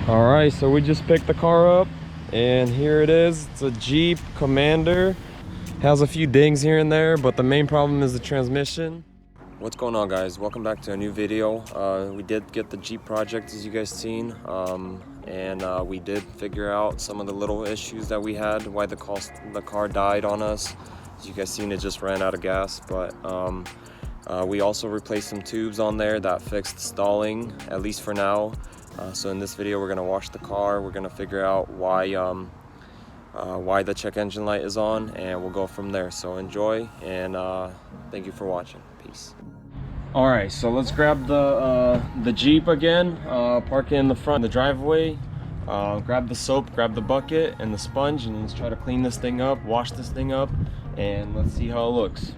All right, so we just picked the car up and here it is. It's a Jeep Commander. Has a few dings here and there, but the main problem is the transmission. What's going on, guys? Welcome back to a new video. We did get the Jeep project, as you guys seen, and we did figure out some of the little issues that we had, why the car died on us. As you guys seen, it just ran out of gas, but we also replaced some tubes on there that fixed stalling, at least for now. So in this video, we're gonna wash the car. We're gonna figure out why the check engine light is on, and we'll go from there. So enjoy, and thank you for watching. Peace. All right, so let's grab the Jeep again, park it in the front of the driveway, grab the soap, grab the bucket and the sponge, and let's try to clean this thing up, wash this thing up, and let's see how it looks.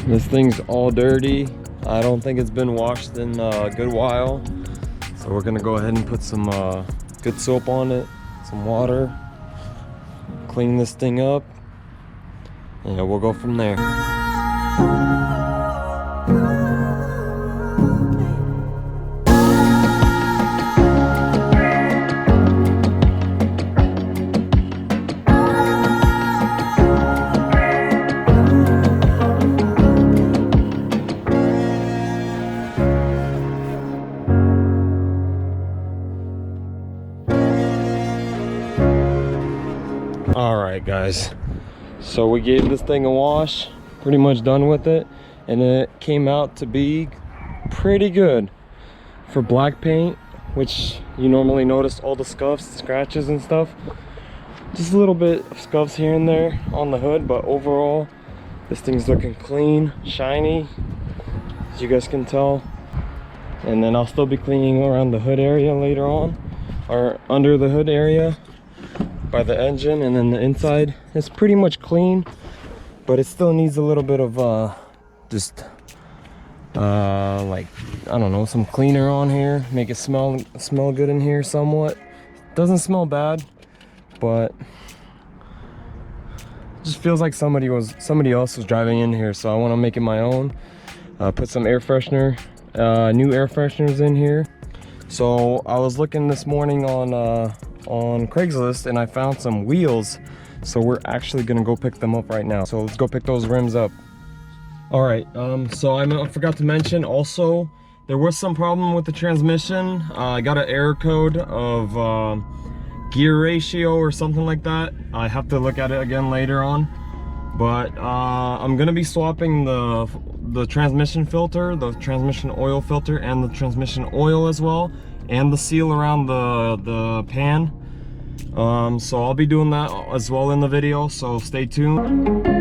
This thing's all dirty. I don't think it's been washed in a good while. So we're gonna go ahead and put some good soap on it, some water, clean this thing up, and we'll go from there. Alright guys, so we gave this thing a wash, pretty much done with it, and it came out to be pretty good for black paint, which you normally notice all the scuffs, scratches and stuff. Just a little bit of scuffs here and there on the hood, but overall this thing's looking clean, shiny, as you guys can tell. And then I'll still be cleaning around the hood area later on, or under the hood area by the engine, and then the inside is pretty much clean, but it still needs a little bit of like, I don't know, some cleaner on here, make it smell good in here somewhat. Doesn't smell bad, but it just feels like somebody else was driving in here, so I want to make it my own. Put some air freshener, new air fresheners in here. So I was looking this morning on Craigslist and I found some wheels, so we're actually gonna go pick them up right now. So let's go pick those rims up. All right, so I forgot to mention also, there was some problem with the transmission. I got an error code of gear ratio or something like that. I have to look at it again later on, but I'm gonna be swapping the transmission filter, the transmission oil filter, and the transmission oil as well, and the seal around the pan. So I'll be doing that as well in the video, so stay tuned.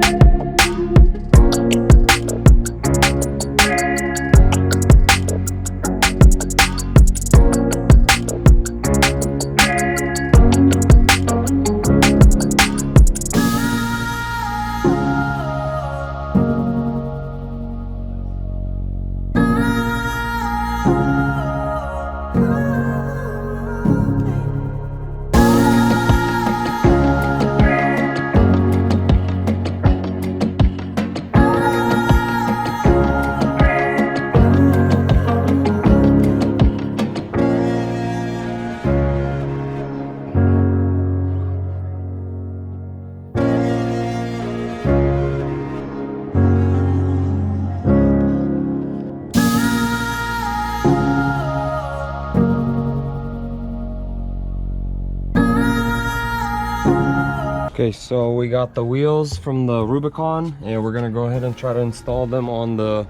Okay, so we got the wheels from the Rubicon, and we're gonna go ahead and try to install them on the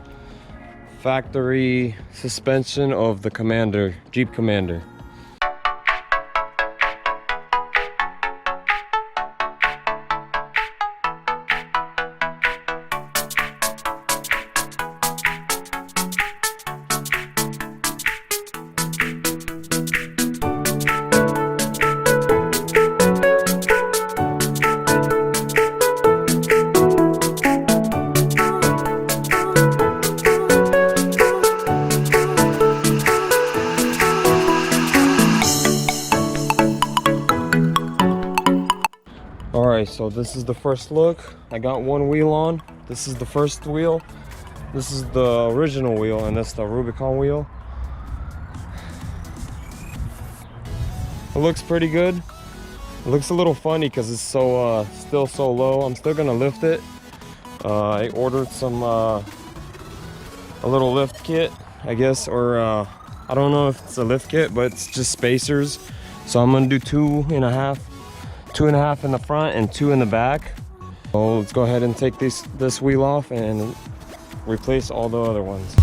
factory suspension of the Commander, Jeep Commander. All right, so this is the first look. I got one wheel on. This is the first wheel. This is the original wheel, and that's the Rubicon wheel. It looks pretty good. It looks a little funny because it's so still so low. I'm still gonna lift it. I ordered some a little lift kit, I guess, or I don't know if it's a lift kit, but it's just spacers. So I'm gonna do 2.5 in the front and 2 in the back. So let's go ahead and take this wheel off and replace all the other ones.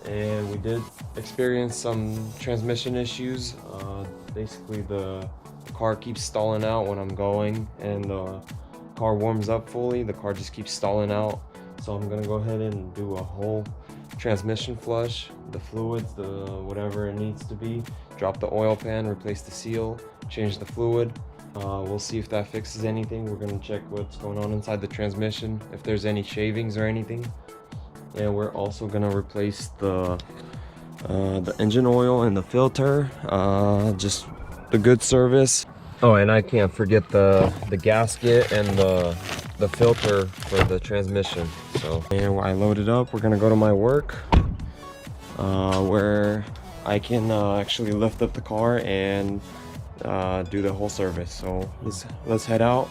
And we did experience some transmission issues. Basically the car keeps stalling out when I'm going, and the car warms up fully, the car just keeps stalling out. So I'm gonna go ahead and do a whole transmission flush, the fluids, the whatever it needs to be, drop the oil pan, replace the seal, change the fluid. We'll see if that fixes anything. We're gonna check what's going on inside the transmission, if there's any shavings or anything. And we're also gonna replace the engine oil and the filter, just the good service. Oh, and I can't forget the gasket and the filter for the transmission. So, and when I load it up, we're gonna go to my work, where I can actually lift up the car and do the whole service. So let's head out.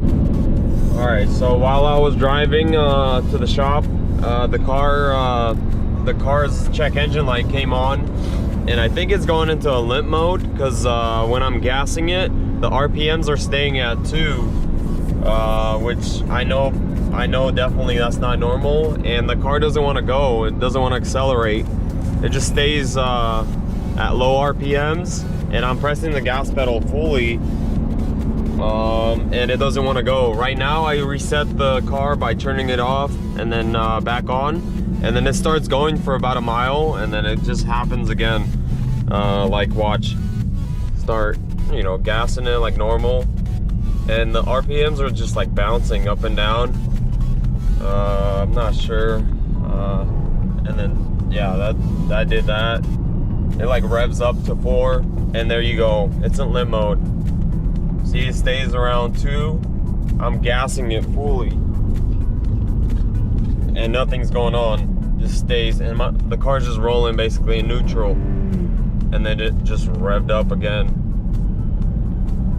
All right, so while I was driving to the shop, the car's check engine light came on, and I think it's going into a limp mode because when I'm gassing it, the RPMs are staying at 2, which I know definitely that's not normal, and the car doesn't want to go. It doesn't want to accelerate. It just stays at low RPMs, and I'm pressing the gas pedal fully, and it doesn't want to go. Right now I reset the car by turning it off and then back on, and then it starts going for about a mile, and then it just happens again. Like, watch, start, you know, gassing it like normal, and the RPMs are just like bouncing up and down. I'm not sure. And then yeah, that did that. It like revs up to 4, and there you go, it's in limp mode. See, it stays around 2. I'm gassing it fully, and nothing's going on. Just stays, and the car's just rolling basically in neutral, and then it just revved up again.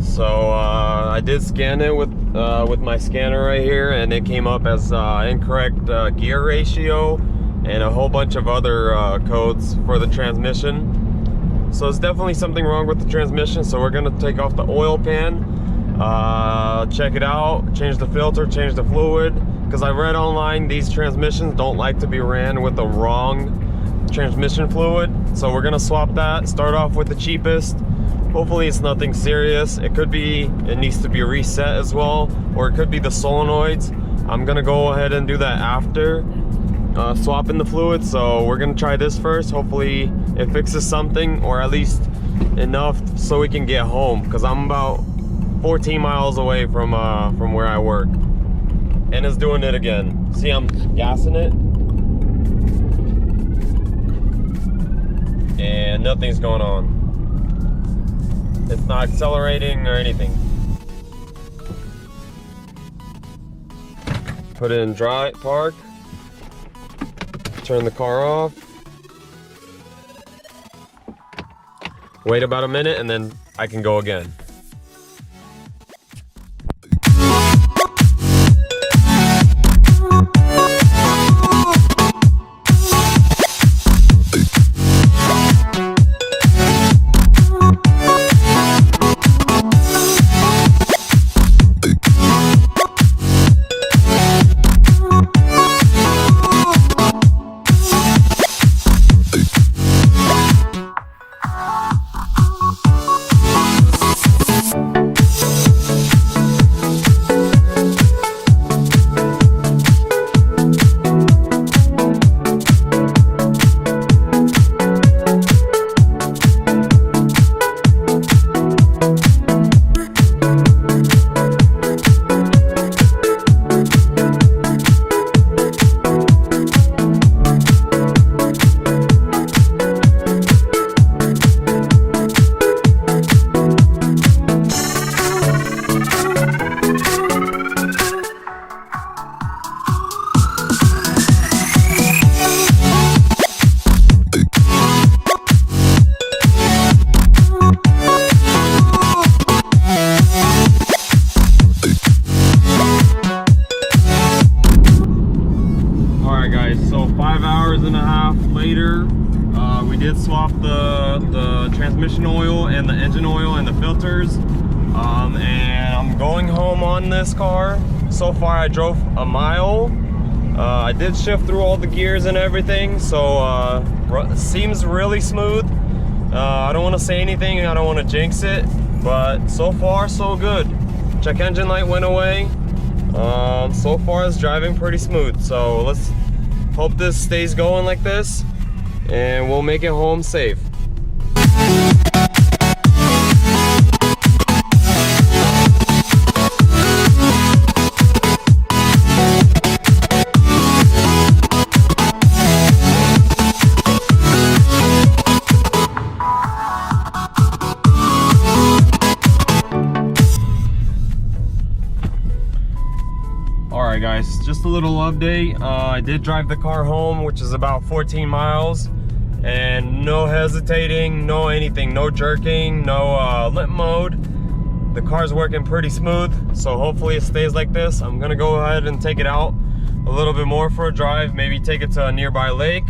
So I did scan it with my scanner right here, and it came up as incorrect gear ratio and a whole bunch of other codes for the transmission. So it's definitely something wrong with the transmission. So we're gonna take off the oil pan, check it out, change the filter, change the fluid, because I read online these transmissions don't like to be ran with the wrong transmission fluid. So we're gonna swap that, start off with the cheapest. Hopefully it's nothing serious. It could be, it needs to be reset as well, or it could be the solenoids. I'm gonna go ahead and do that after swapping the fluid. So we're gonna try this first. Hopefully it fixes something, or at least enough so we can get home, because I'm about 14 miles away from where I work, and it's doing it again. See, I'm gassing it and nothing's going on. It's not accelerating or anything. Put it in dry park, turn the car off, wait about a minute, and then I can go again. on this car. So far I drove a mile. I did shift through all the gears and everything, so seems really smooth. I don't want to say anything, I don't want to jinx it, but so far so good. Check engine light went away. So far it's driving pretty smooth, so let's hope this stays going like this and we'll make it home safe. Alright guys, just a little update. I did drive the car home, which is about 14 miles, and no hesitating, no anything, no jerking, no limp mode. The car's working pretty smooth, so hopefully it stays like this. I'm gonna go ahead and take it out a little bit more for a drive, maybe take it to a nearby lake.